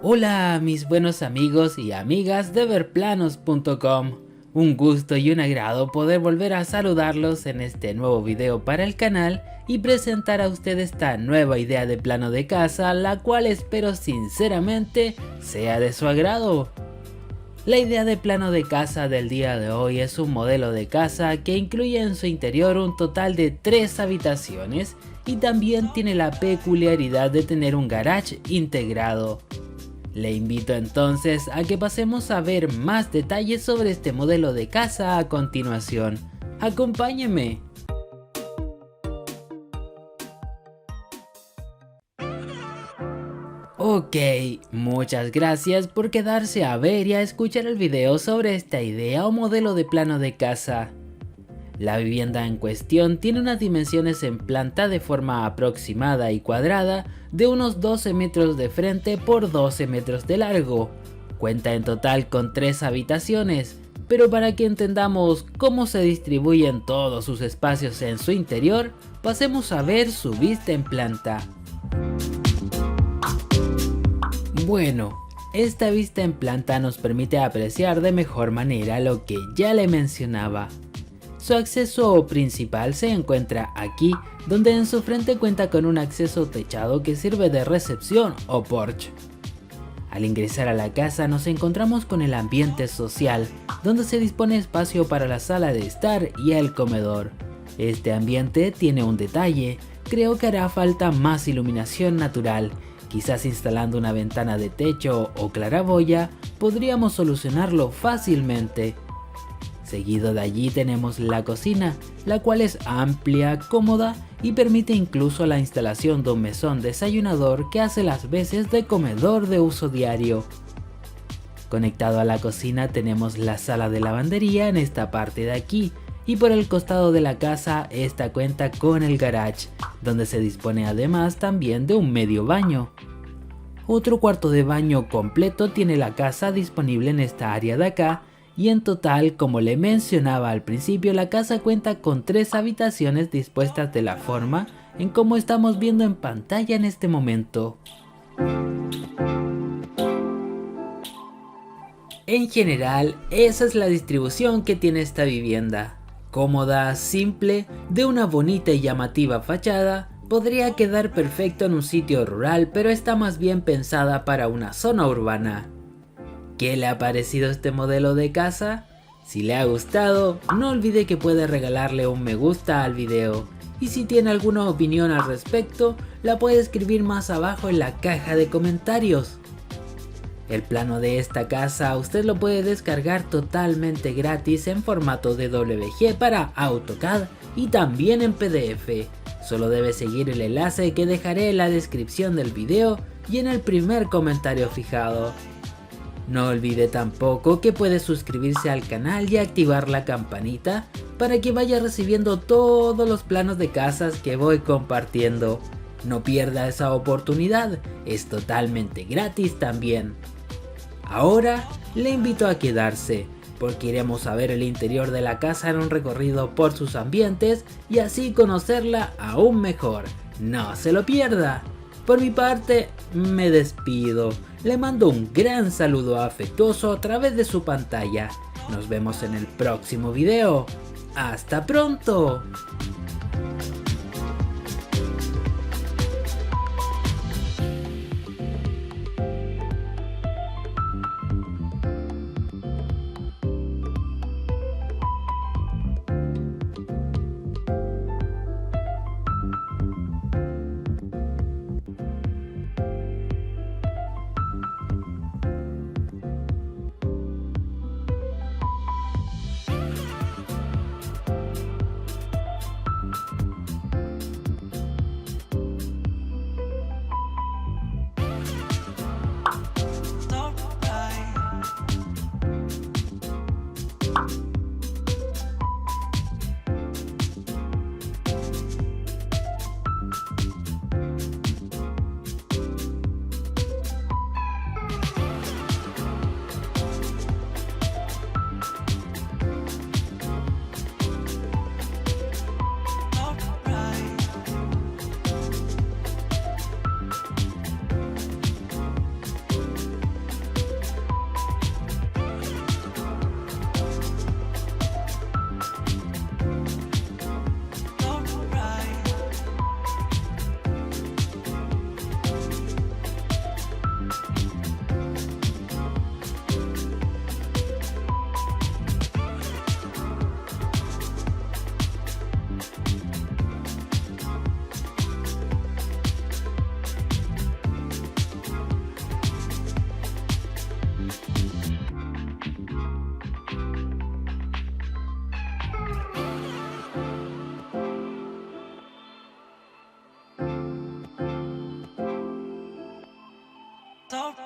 Hola mis buenos amigos y amigas de verplanos.com. Un gusto y un agrado poder volver a saludarlos en este nuevo video para el canal y presentar a ustedes esta nueva idea de plano de casa, la cual espero sinceramente sea de su agrado. La idea de plano de casa del día de hoy es un modelo de casa que incluye en su interior un total de 3 habitaciones y también tiene la peculiaridad de tener un garage integrado. Le invito entonces a que pasemos a ver más detalles sobre este modelo de casa a continuación. ¡Acompáñeme! Ok, muchas gracias por quedarse a ver y a escuchar el video sobre esta idea o modelo de plano de casa. La vivienda en cuestión tiene unas dimensiones en planta de forma aproximada y cuadrada de unos 12 metros de frente por 12 metros de largo. Cuenta en total con 3 habitaciones, pero para que entendamos cómo se distribuyen todos sus espacios en su interior, pasemos a ver su vista en planta. Bueno, esta vista en planta nos permite apreciar de mejor manera lo que ya le mencionaba. Su acceso principal se encuentra aquí, donde en su frente cuenta con un acceso techado que sirve de recepción o porche. Al ingresar a la casa nos encontramos con el ambiente social, donde se dispone espacio para la sala de estar y el comedor. Este ambiente tiene un detalle, creo que hará falta más iluminación natural. Quizás instalando una ventana de techo o claraboya podríamos solucionarlo fácilmente. Seguido de allí tenemos la cocina, la cual es amplia, cómoda y permite incluso la instalación de un mesón desayunador que hace las veces de comedor de uso diario. Conectado a la cocina tenemos la sala de lavandería en esta parte de aquí, y por el costado de la casa esta cuenta con el garage, donde se dispone además también de un medio baño. Otro cuarto de baño completo tiene la casa disponible en esta área de acá. Y en total, como le mencionaba al principio, la casa cuenta con 3 habitaciones dispuestas de la forma en como estamos viendo en pantalla en este momento. En general, esa es la distribución que tiene esta vivienda. Cómoda, simple, de una bonita y llamativa fachada, podría quedar perfecto en un sitio rural, pero está más bien pensada para una zona urbana. ¿Qué le ha parecido este modelo de casa? Si le ha gustado, no olvide que puede regalarle un me gusta al video. Y si tiene alguna opinión al respecto, la puede escribir más abajo en la caja de comentarios. El plano de esta casa usted lo puede descargar totalmente gratis en formato de DWG para Autocad y también en PDF. Solo debe seguir el enlace que dejaré en la descripción del video y en el primer comentario fijado. No olvide tampoco que puede suscribirse al canal y activar la campanita para que vaya recibiendo todos los planos de casas que voy compartiendo. No pierda esa oportunidad, es totalmente gratis también. Ahora le invito a quedarse, porque iremos a ver el interior de la casa en un recorrido por sus ambientes y así conocerla aún mejor. No se lo pierda. Por mi parte, me despido. Le mando un gran saludo afectuoso a través de su pantalla. Nos vemos en el próximo video. ¡Hasta pronto! Top